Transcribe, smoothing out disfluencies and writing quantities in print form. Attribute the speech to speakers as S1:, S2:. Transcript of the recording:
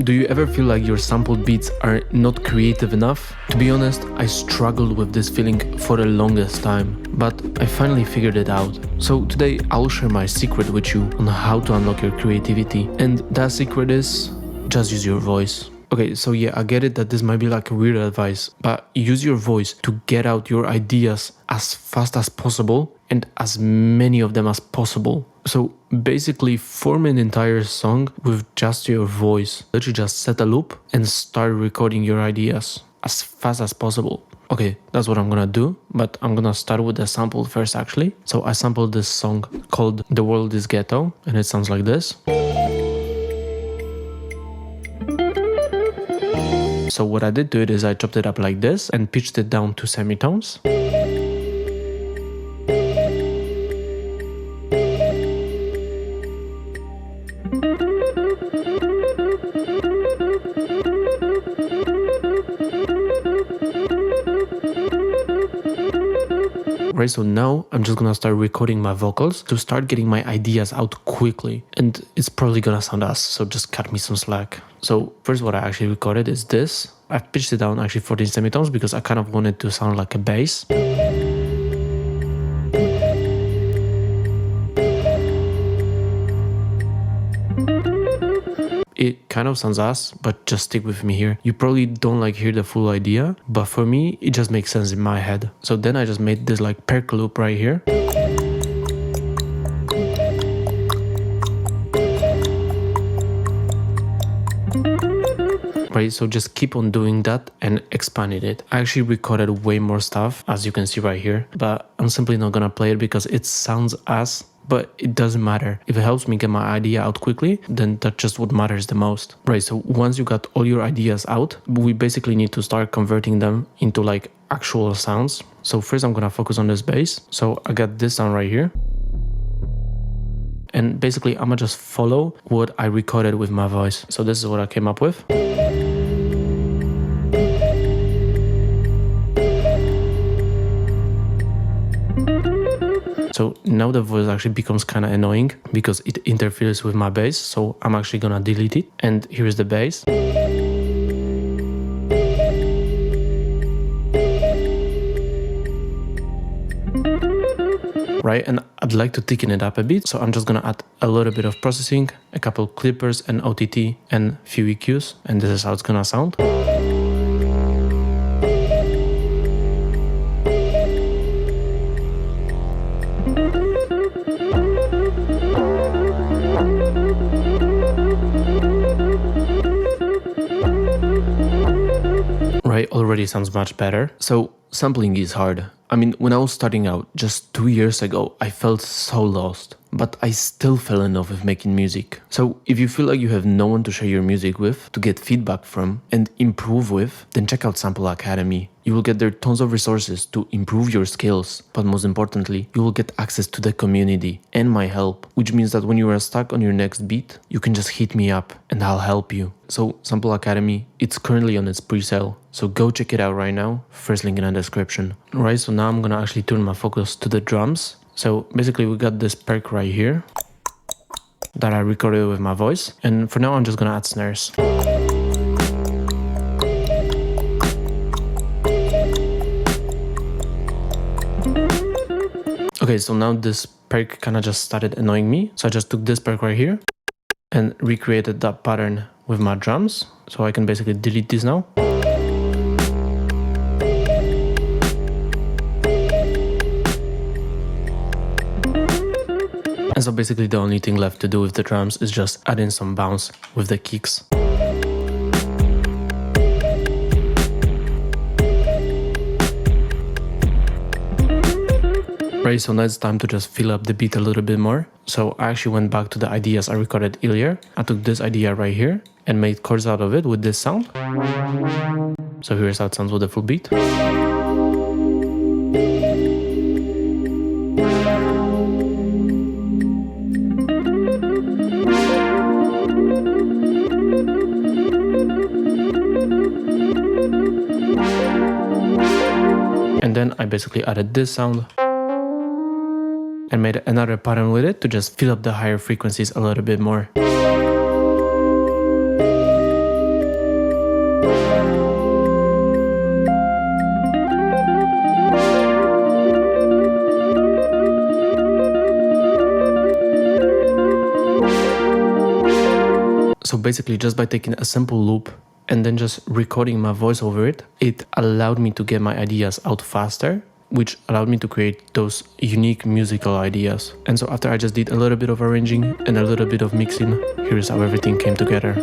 S1: Do you ever feel like your sampled beats are not creative enough? To be honest, I struggled with this feeling for the longest time, but I finally figured it out. So today I'll share my secret with you on how to unlock your creativity, and that secret is just use your voice. Okay, so yeah, I get it that this might be like a weird advice, but use your voice to get out your ideas as fast as possible and as many of them as possible. So basically form an entire song with just your voice. Literally just set a loop and start recording your ideas as fast as possible. Okay, that's what I'm gonna do, but I'm gonna start with the sample first actually. So I sampled this song called The World is Ghetto and it sounds like this. So what I did to it is I chopped it up like this and pitched it down to semitones. Right, so now I'm just gonna start recording my vocals to start getting my ideas out quickly, and it's probably gonna sound ass, so just cut me some slack. So first what I actually recorded is this. I've pitched it down actually 14 semitones because I kind of wanted to sound like a bass. It kind of sounds ass, but just stick with me here. You probably don't like hear the full idea, but for me, it just makes sense in my head. So then I just made this like perk loop right here. Right, so just keep on doing that and expanding it. I actually recorded way more stuff, as you can see right here, but I'm simply not gonna play it because it sounds ass. But it doesn't matter. If it helps me get my idea out quickly, then that's just what matters the most. Right, so once you got all your ideas out, we basically need to start converting them into like actual sounds. So first I'm gonna focus on this bass. So I got this sound right here. And basically I'm gonna just follow what I recorded with my voice. So this is what I came up with. So now the voice actually becomes kind of annoying because it interferes with my bass. So I'm actually gonna delete it. And here's the bass. Right, and I'd like to thicken it up a bit. So I'm just gonna add a little bit of processing, a couple clippers and OTT and few EQs. And this is how it's gonna sound. Right, already sounds much better. So sampling is hard. I mean, when I was starting out just 2 years ago, I felt so lost, but I still fell in love with making music. So if you feel like you have no one to share your music with, to get feedback from and improve with, then check out Sample Academy. You will get there tons of resources to improve your skills, but most importantly, you will get access to the community and my help, which means that when you are stuck on your next beat, you can just hit me up and I'll help you. So Sample Academy, it's currently on its pre-sale, so go check it out right now, first link in the description. Right, so now I'm gonna actually turn my focus to the drums. So basically we got this perk right here that I recorded with my voice, and for now I'm just gonna add snares. Okay, so now this perk kind of just started annoying me, so I just took this perk right here and recreated that pattern with my drums, so I can basically delete this now. And so basically the only thing left to do with the drums is just add in some bounce with the kicks. Right, so now it's time to just fill up the beat a little bit more. So I actually went back to the ideas I recorded earlier. I took this idea right here and made chords out of it with this sound. So here's how it sounds with the full beat. And then I basically added this sound and made another pattern with it to just fill up the higher frequencies a little bit more. So basically, just by taking a simple loop and then just recording my voice over it, it allowed me to get my ideas out faster, which allowed me to create those unique musical ideas. And so after I just did a little bit of arranging and a little bit of mixing, here's how everything came together.